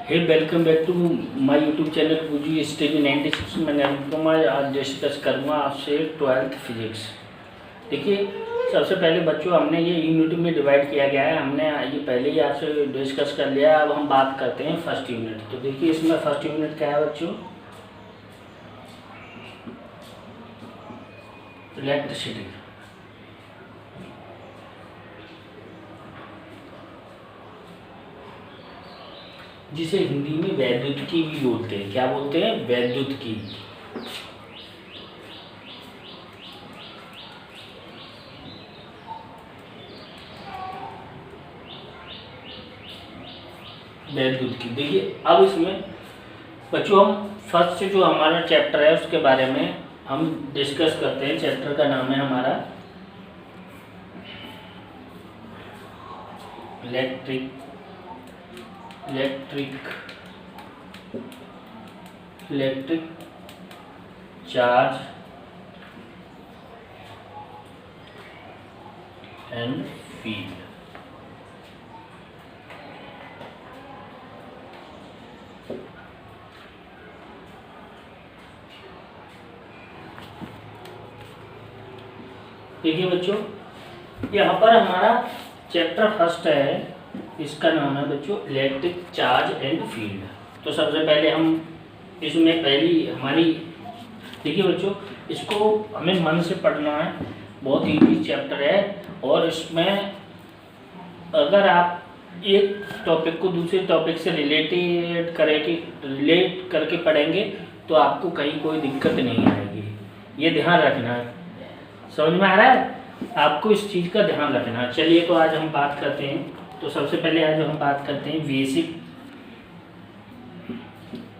Hey welcome back to my YouTube channel Pooji stage 96 में मैं आज डिस्कस करूँगा आपसे 12th फिजिक्स। देखिए, सबसे पहले बच्चों हमने ये यूनिट में डिवाइड किया गया है, हमने ये पहले ही आपसे डिस्कस कर लिया। अब हम बात करते हैं फर्स्ट यूनिट। तो देखिए इसमें फर्स्ट यूनिट क्या है बच्चों, इलेक्ट्रिसिटी। जिसे हिंदी में वैद्युतिकी भी बोलते हैं। क्या बोलते हैं? वैद्युतिकी। वैद्युतिकी। देखिए अब इसमें बच्चों हम फर्स्ट जो हमारा चैप्टर है उसके बारे में हम डिस्कस करते हैं। चैप्टर का नाम है हमारा इलेक्ट्रिक चार्ज एंड फील्ड। देखिए बच्चों, यहाँ पर हमारा चैप्टर फर्स्ट है, इसका नाम है बच्चों इलेक्ट्रिक चार्ज एंड फील्ड। तो सबसे पहले हम इसमें पहली हमारी, देखिए बच्चों इसको हमें मन से पढ़ना है, बहुत इजी चैप्टर है। और इसमें अगर आप एक टॉपिक को दूसरे टॉपिक से रिलेट करके पढ़ेंगे तो आपको कहीं कोई दिक्कत नहीं आएगी। ये ध्यान रखना है। समझ में आ रहा है? आपको इस चीज़ का ध्यान रखना है। चलिए तो आज हम बात करते हैं। तो सबसे पहले आज हम बात करते हैं बेसिक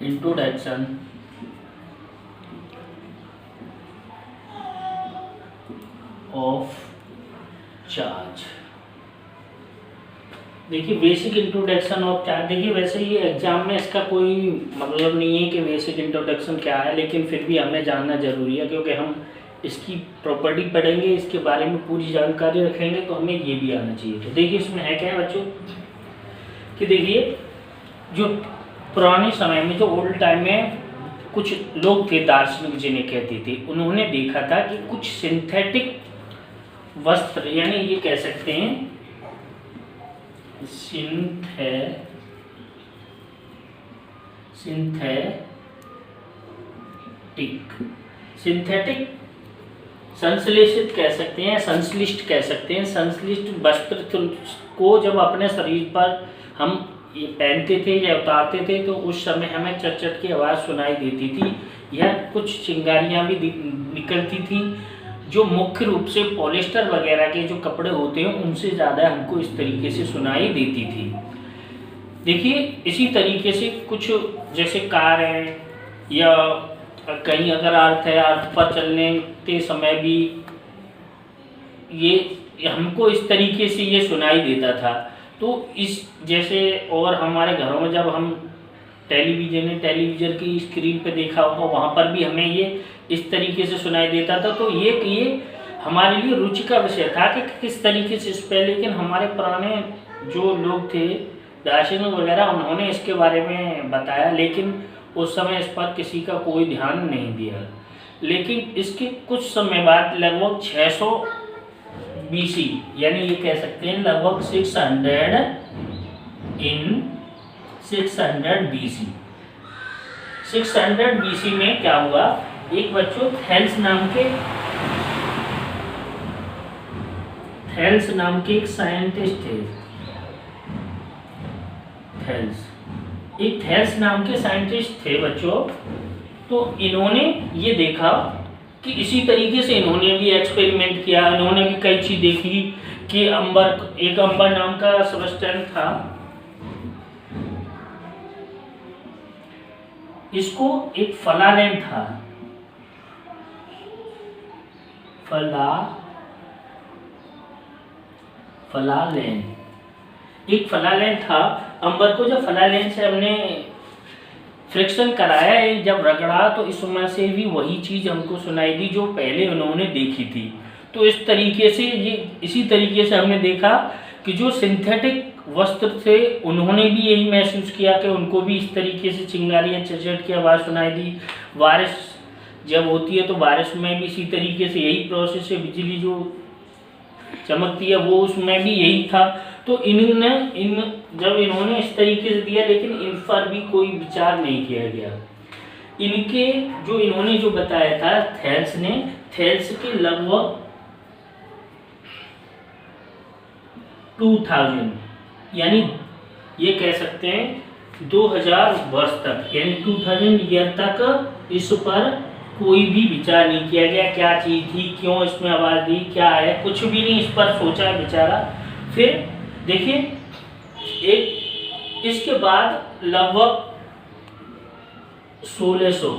इंट्रोडक्शन ऑफ चार्ज। देखिए बेसिक इंट्रोडक्शन ऑफ चार्ज, देखिए वैसे ये एग्जाम में इसका कोई मतलब नहीं है कि बेसिक इंट्रोडक्शन क्या है, लेकिन फिर भी हमें जानना जरूरी है क्योंकि हम इसकी प्रॉपर्टी पढ़ेंगे, इसके बारे में पूरी जानकारी रखेंगे तो हमें ये भी आना चाहिए। तो देखिए इसमें है क्या है बच्चों कि देखिए जो पुराने समय में, जो ओल्ड टाइम में कुछ लोग थे, दार्शनिक जिन्हें कहते थे, उन्होंने देखा था कि कुछ सिंथेटिक वस्त्र, यानी ये कह सकते हैं सिंथेटिक संश्लेषित कह सकते हैं, संश्लिष्ट कह सकते हैं। संश्लिष्ट वस्त्र को जब अपने शरीर पर हम ये पहनते थे या उतारते थे तो उस समय हमें चट-चट की आवाज़ सुनाई देती थी, या कुछ चिंगारियाँ भी निकलती थी, जो मुख्य रूप से पॉलिस्टर वगैरह के जो कपड़े होते हैं उनसे ज़्यादा हमको इस तरीके से सुनाई देती थी। देखिए इसी तरीके से कुछ जैसे कार है या कहीं अगर अर्थ पर चलने के समय भी ये हमको इस तरीके से ये सुनाई देता था। तो इस जैसे, और हमारे घरों में जब हम टेलीविज़न की स्क्रीन पे देखा होगा, वहाँ पर भी हमें ये इस तरीके से सुनाई देता था। तो ये हमारे लिए रुचि का विषय था कि किस तरीके से इस पे, लेकिन हमारे पुराने जो लोग थे दार्शनिक वगैरह, उन्होंने इसके बारे में बताया, लेकिन उस समय इस पर किसी का कोई ध्यान नहीं दिया। लेकिन इसके कुछ समय बाद लगभग 600 BC, यानी ये कह सकते हैं लगभग 600 BC। 600 BC में क्या हुआ, एक बच्चों थेल्स नाम के एक साइंटिस्ट थे। थेल्स नाम के साइंटिस्ट थे बच्चों। तो इन्होंने ये देखा कि इसी तरीके से इन्होंने भी एक्सपेरिमेंट किया। इन्होंने भी कई चीज़ देखी कि अंबर नाम का सब्सटेंस था, इसको एक फलालेन था, एक फलालेन था अंबर को। जब फलालेन से हमने फ्रिक्शन कराया है, जब रगड़ा, तो इस समय से भी वही चीज़ हमको सुनाई दी जो पहले उन्होंने देखी थी। तो इस तरीके से इसी तरीके से हमने देखा कि जो सिंथेटिक वस्त्र थे उन्होंने भी यही महसूस किया कि उनको भी इस तरीके से चिंगारी या चरचट की आवाज़ सुनाई दी। बारिश जब होती है तो बारिश में भी इसी तरीके से यही प्रोसेस है, बिजली जो चमकती है वो उसमें भी यही था। तो जब इन्होंने इस तरीके से दिया, लेकिन इन पर भी कोई विचार नहीं किया गया। इन्होंने जो बताया था थेल्स के लगभग 2000 यानी ये कह सकते हैं 2000 वर्ष तक, यानी 2000 ईयर तक इस पर कोई भी विचार नहीं किया गया। क्या चीज़ थी, क्यों इसमें आवाज़ दी, क्या है, कुछ भी नहीं इस पर सोचा विचारा। फिर देखिए इसके बाद लगभग 1600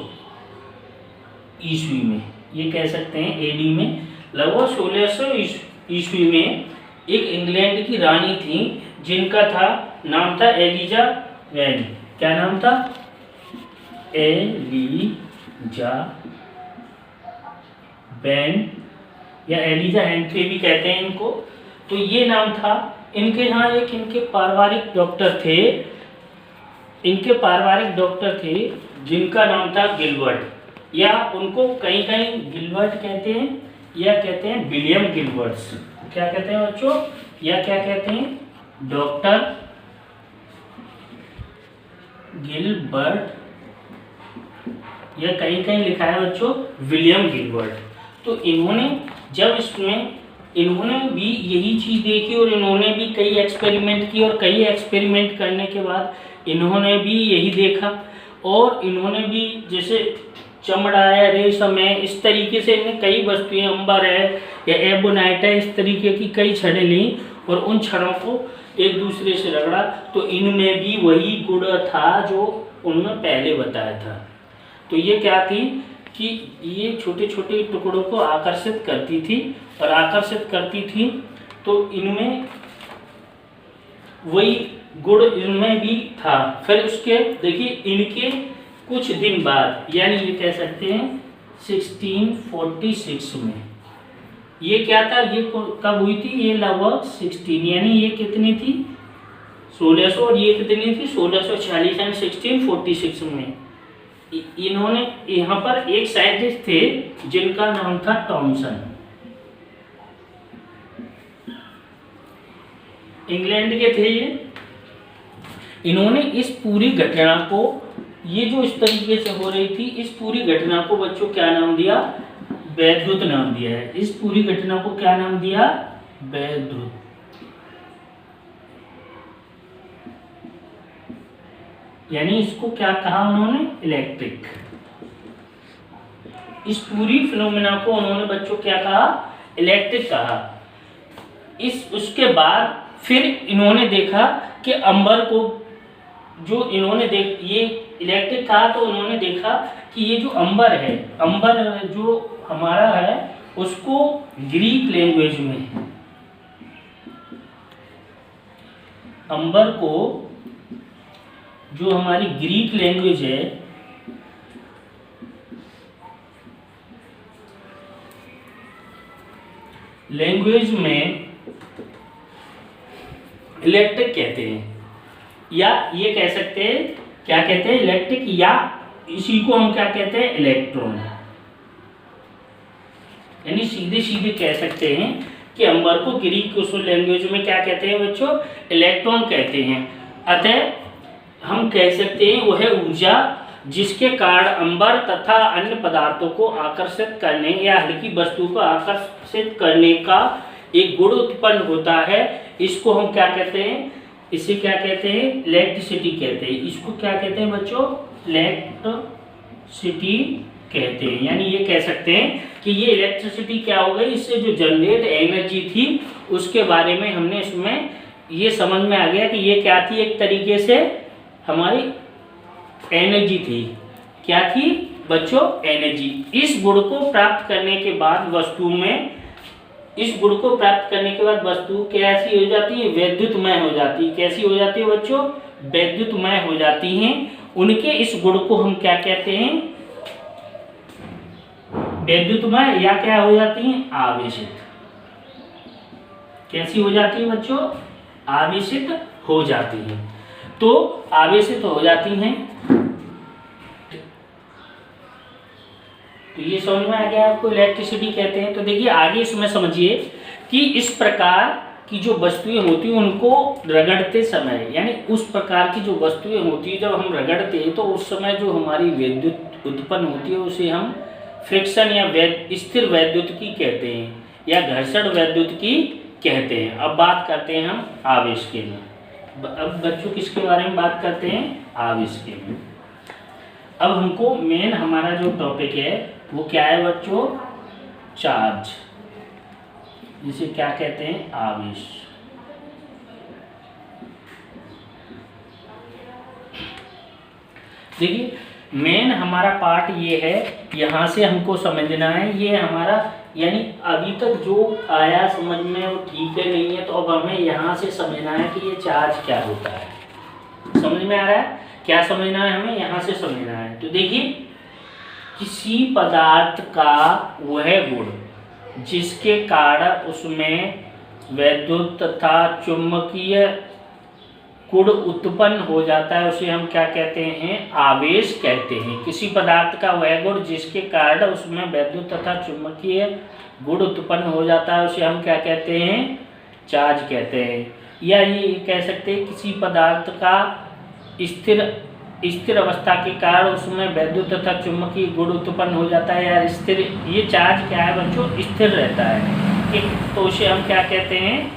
ईस्वी में, ये कह सकते हैं एडी में, लगभग 1600 ईस्वी में एक इंग्लैंड की रानी थी जिनका नाम था एलिजा वैन। क्या नाम था? एलिजा वैन या एलिजा हेंट्री भी कहते हैं इनको। तो ये नाम था। इनके यहाँ इनके पारिवारिक डॉक्टर थे जिनका नाम था गिलबर्ट, या उनको कहीं कहीं गिलबर्ट कहते हैं या कहते हैं विलियम गिलबर्ट्स। क्या कहते हैं बच्चों? या क्या कहते हैं? डॉक्टर गिलबर्ट, या कहीं कहीं लिखा है बच्चों विलियम गिलबर्ट। तो इन्होंने भी यही चीज़ देखी और इन्होंने भी कई एक्सपेरिमेंट किए, और कई एक्सपेरिमेंट करने के बाद इन्होंने भी यही देखा। और इन्होंने भी जैसे चमड़ा है, रेशम है, इस तरीके से इन्हें कई वस्तुएं, अंबर है या एबोनाइट है, इस तरीके की कई छड़ें ली और उन छड़ों को एक दूसरे से रगड़ा, तो इनमें भी वही गुण था जो उन्होंने पहले बताया था। तो ये क्या थी कि ये छोटे छोटे टुकड़ों को आकर्षित करती थी, और आकर्षित करती थी तो इनमें वही गुण इनमें भी था। फिर उसके देखिए इनके कुछ दिन बाद, यानी ये कह सकते हैं 1646 में, ये क्या था, ये कब हुई थी? ये लगभग 16, यानी ये कितनी थी? 1600, और ये कितनी थी? 1646, यानी 1646 में इन्होंने यहाँ पर एक साइंटिस्ट थे जिनका नाम था टॉमसन, इंग्लैंड के थे ये। इन्होंने इस पूरी घटना को, ये जो इस तरीके से हो रही थी, इस पूरी घटना को बच्चों क्या नाम दिया? वैद्युत नाम दिया है। इस पूरी घटना को क्या नाम दिया? वैद्युत। यानी इसको क्या कहा उन्होंने? इलेक्ट्रिक। इस पूरी फिनोमेना को उन्होंने बच्चों क्या कहा? इलेक्ट्रिक कहा। उसके बाद फिर इन्होंने देखा कि अंबर को, जो इन्होंने ये इलेक्ट्रिक कहा, तो उन्होंने देखा कि ये जो अंबर है, अंबर जो हमारा है, उसको ग्रीक लैंग्वेज में, अंबर को जो हमारी ग्रीक लैंग्वेज है, लैंग्वेज में इलेक्ट्रिक कहते हैं, या ये कह सकते हैं, क्या कहते हैं? इलेक्ट्रिक, या इसी को हम क्या कहते हैं? इलेक्ट्रॉन। यानी सीधे सीधे कह सकते हैं कि अंबर को ग्रीक लैंग्वेज में क्या कहते हैं बच्चों? इलेक्ट्रॉन कहते हैं। अतः हम कह सकते हैं वह ऊर्जा जिसके कारण अंबर तथा अन्य पदार्थों को आकर्षित करने या हल्की वस्तु को आकर्षित करने का एक गुण उत्पन्न होता है, इसको हम क्या कहते हैं? इसे क्या कहते हैं? इलेक्ट्रिसिटी कहते हैं। इसको क्या कहते हैं बच्चों? इलेक्ट्रिसिटी कहते हैं। यानी ये कह सकते हैं कि ये इलेक्ट्रिसिटी क्या हो गई, इससे जो जनरेट एनर्जी थी उसके बारे में हमने इसमें ये समझ में आ गया कि ये क्या थी, एक तरीके से हमारी एनर्जी थी। क्या थी बच्चों? एनर्जी। इस गुण को प्राप्त करने के बाद वस्तु में, इस गुण को प्राप्त करने के बाद वस्तु कैसी हो जाती है? वैद्युतमय हो जाती है। कैसी हो जाती है बच्चों? वैद्युतमय हो जाती हैं। उनके इस गुण को हम क्या कहते हैं? वैद्युतमय, या क्या हो जाती हैं? आवेशित। कैसी हो जाती है बच्चों? आवेशित हो जाती हैं। तो आवेशित हो जाती हैं। तो ये समझ में आ गया आपको इलेक्ट्रिसिटी कहते हैं। तो देखिए आगे इसमें समझिए कि इस प्रकार की जो वस्तुएं होती हैं उनको रगड़ते समय, यानी उस प्रकार की जो वस्तुएं होती है जब हम रगड़ते हैं तो उस समय जो हमारी विद्युत उत्पन्न होती है उसे हम फ्रिक्शन या स्थिर वैद्युतिकी कहते हैं या घर्षण वैद्युतिकी कहते हैं। अब बात करते हैं हम आवेश के में। अब बच्चों किसके बारे में बात करते हैं? आवेश के में। अब हमको मेन हमारा जो टॉपिक है वो क्या है बच्चों? चार्ज, जिसे क्या कहते हैं? आवेश। देखिए मेन हमारा पार्ट ये है, यहाँ से हमको समझना है ये हमारा, यानी अभी तक जो आया समझ में वो ठीक है नहीं है, तो अब हमें यहाँ से समझना है कि ये चार्ज क्या होता है। समझ में आ रहा है? क्या समझना है हमें? यहाँ से समझना है। तो देखिए किसी पदार्थ का वह गुण जिसके कारण उसमें वैद्युत तथा चुंबकीय गुण उत्पन्न हो जाता है उसे हम क्या कहते हैं? आवेश कहते हैं। किसी पदार्थ का वह गुण जिसके कारण उसमें वैद्युत तथा चुंबकीय गुण उत्पन्न हो जाता है उसे हम क्या कहते हैं? चार्ज कहते हैं। या ये कह सकते हैं किसी पदार्थ का स्थिर अवस्था के कारण उसमें वैद्युत तथा चुंबकीय गुण उत्पन्न हो जाता है या स्थिर, ये चार्ज क्या है बच्चों? स्थिर रहता है। तो उसे हम क्या कहते हैं?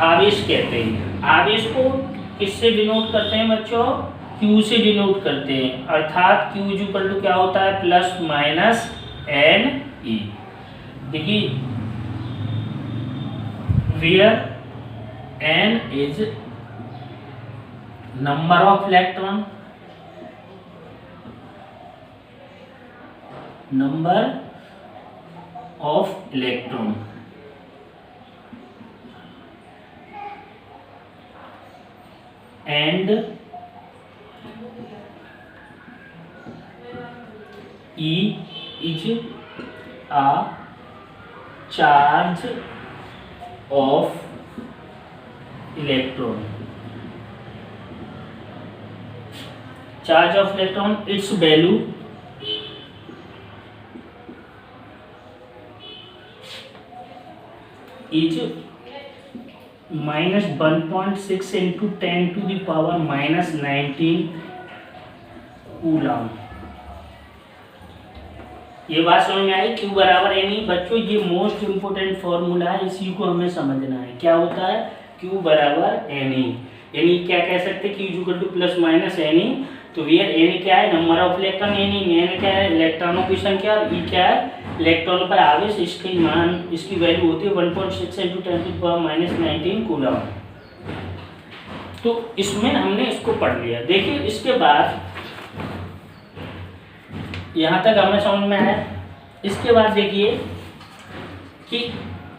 आवेश कहते हैं। आवेश को किससे डिनोट करते हैं बच्चों? Q से डिनोट करते हैं, अर्थात Q इक्वल टू क्या होता है? Plus minus N E. देखिए where N is number of electron, number of electron, and E is a charge of electron. Charge of electron, its value is minus 1.6 into 10 to the power minus 19 coulomb. ये बात समझ में आई? Q बराबर यानी बच्चों ये most important formula है, इसी को हमें समझना है। क्या होता है? Q बराबर NE, यानी क्या कह सकते हैं? Q equal two plus minus NE। तो ये NE क्या है? Number of electron. NE क्या है? इलेक्ट्रॉनों की संख्या। और E क्या है? इलेक्ट्रॉन पर आवेश। इसकी मान, इसकी वैल्यू होती है 1.6 into 10 to the power minus 19 coulomb. तो इसमें हमने इसको पढ़ लिया। देखिए इसके बाद यहाँ तक हमें समझ में आया। इसके बाद देखिए कि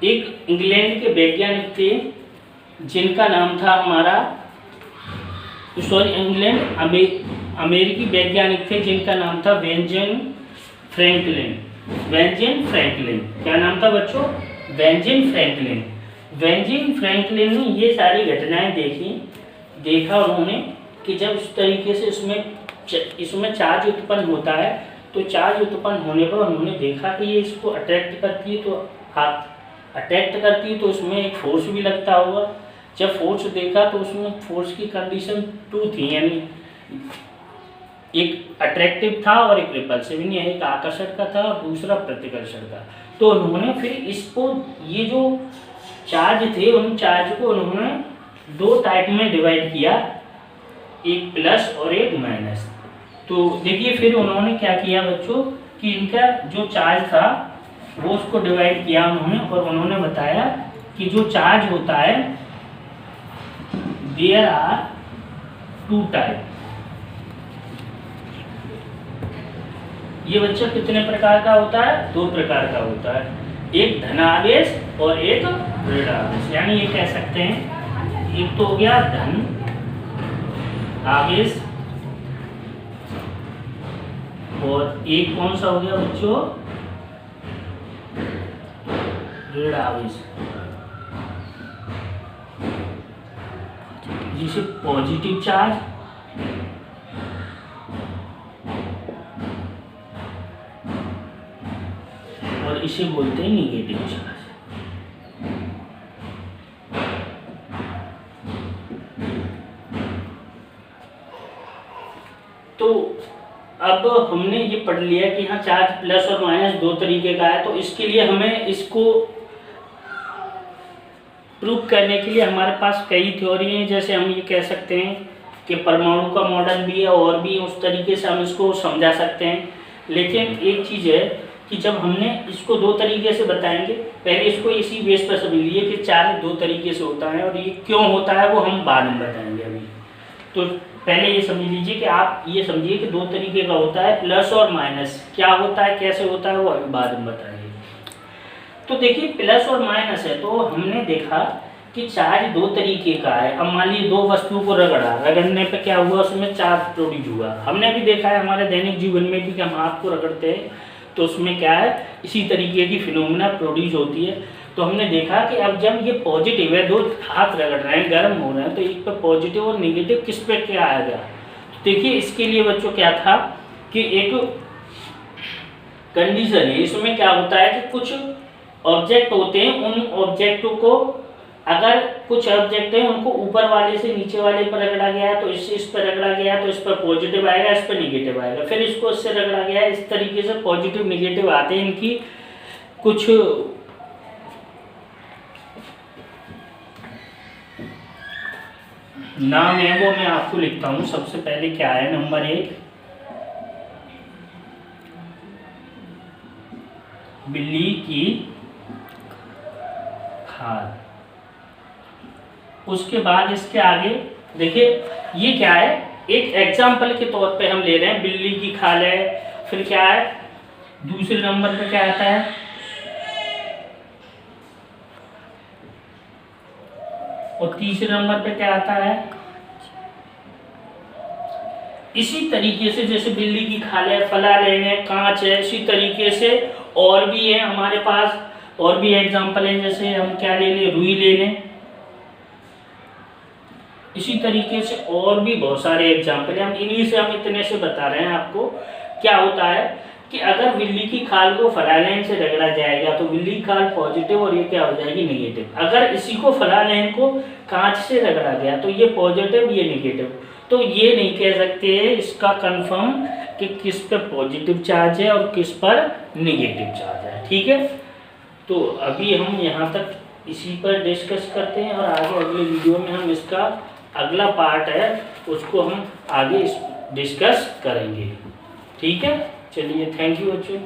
एक इंग्लैंड के वैज्ञानिक थे जिनका नाम था हमारा, सॉरी इंग्लैंड अमेरिकी वैज्ञानिक थे जिनका नाम था बेंजामिन फ्रैंकलिन। बेंजामिन फ्रैंकलिन, क्या नाम था बच्चों? Benjamin Franklin. बेंजामिन फ्रैंकलिन ने ये सारी घटनाएं देखा उन्होंने कि जब इस तरीके से इसमें चार्ज उत्पन्न होता है तो चार्ज उत्पन्न होने पर उन्होंने देखा कि ये इसको अट्रैक्ट करती है, तो उसमें एक फोर्स भी लगता होगा। जब फोर्स देखा तो उसमें फोर्स की कंडीशन 2 थी, यानी एक अट्रैक्टिव था और एक रिपल्सिव, यानी एक आकर्षण का था और दूसरा प्रतिकर्षण का। तो उन्होंने फिर इसको, ये जो चार्ज थे उन चार्ज को उन्होंने 2 टाइप में डिवाइड किया, एक प्लस और एक माइनस। तो देखिए फिर उन्होंने क्या किया बच्चों कि इनका जो चार्ज था वो उसको डिवाइड किया उन्होंने, और उन्होंने बताया कि जो चार्ज होता है देयर आर 2 टाइप। ये बच्चा कितने प्रकार का होता है? 2 प्रकार का होता है, एक धनावेश और एक ऋणावेश। यानी ये कह सकते हैं एक तो हो गया धन आवेश और एक कौन सा हो गया बच्चों? ऋण आवेश। इसे पॉजिटिव चार्ज, और इसे बोलते हैं निगेटिव चार्ज। तो अब हमने ये पढ़ लिया कि हाँ चार्ज प्लस और माइनस दो तरीके का है। तो इसके लिए हमें इसको प्रूव करने के लिए हमारे पास कई थ्योरी हैं। जैसे हम ये कह सकते हैं कि परमाणु का मॉडल भी है, और भी उस तरीके से हम इसको समझा सकते हैं। लेकिन एक चीज़ है कि जब हमने इसको दो तरीके से बताएंगे, पहले इसको इसी बेस पर समझ लीजिए कि चार्ज दो तरीके से होता है, और ये क्यों होता है वो हम बाद में बताएंगे। अभी तो पहले ये समझ लीजिए कि आप ये समझिए कि दो तरीके का होता है, प्लस और माइनस। क्या होता है, कैसे होता है, वो अभी बाद में बताएंगे। तो देखिए प्लस और माइनस है, तो हमने देखा कि चार्ज दो तरीके का है। अब मान लीजिए दो वस्तुओं को रगड़ने पे क्या हुआ, उसमें चार्ज प्रोड्यूस हुआ। हमने भी देखा है हमारे दैनिक जीवन में भी कि हम हाथ को रगड़ते हैं तो उसमें क्या है, इसी तरीके की फिनोमिना प्रोड्यूस होती है। तो हमने देखा कि अब जब ये पॉजिटिव है, दो हाथ रगड़ रहे हैं, गर्म हो रहे हैं, तो एक पे पॉजिटिव और नेगेटिव किस पे क्या आएगा। तो देखिए इसके लिए बच्चों क्या था कि एक कंडीशन है। इसमें क्या होता है कि कुछ ऑब्जेक्ट होते हैं, उन ऑब्जेक्टों को, अगर कुछ ऑब्जेक्ट हैं उनको ऊपर वाले से नीचे वाले पर रगड़ा गया है तो इससे इस पर रगड़ा गया है तो इस पर पॉजिटिव आएगा, इस पर नेगेटिव आएगा। फिर इसको इससे रगड़ा गया है, इस तरीके से पॉजिटिव नेगेटिव आते हैं। इनकी कुछ नाम है वो मैं आपको लिखता हूँ। सबसे पहले क्या है, नंबर 1 बिल्ली की खाल। उसके बाद इसके आगे देखिए ये क्या है, एक एग्जाम्पल के तौर पे हम ले रहे हैं, बिल्ली की खाल है। फिर क्या है, दूसरे नंबर पे क्या आता है, और तीसरे नंबर पे क्या आता है। इसी तरीके से जैसे बिल्ली की खाल है, फलालेन है, कांच है, इसी तरीके से और भी है हमारे पास, और भी एग्जाम्पल है। जैसे हम क्या ले लें, रुई ले लें। इसी तरीके से और भी बहुत सारे एग्जाम्पल हैं। हम इन्हीं से हम इतने से बता रहे हैं आपको। क्या होता है कि अगर बिल्ली की खाल को फलालेन से रगड़ा जाएगा तो बिल्ली की खाल पॉजिटिव और ये क्या हो जाएगी, नेगेटिव। अगर इसी को फलालेन को कांच से रगड़ा गया तो ये पॉजिटिव, ये नेगेटिव। तो ये नहीं कह सकते इसका कंफर्म कि किस पर पॉजिटिव चार्ज है और किस पर नेगेटिव चार्ज है। ठीक है, तो अभी हम यहाँ तक इसी पर डिस्कस करते हैं, और आगे अगले वीडियो में हम इसका अगला पार्ट है उसको हम आगे डिस्कस करेंगे। ठीक है, चलिए, थैंक यू बच्चों।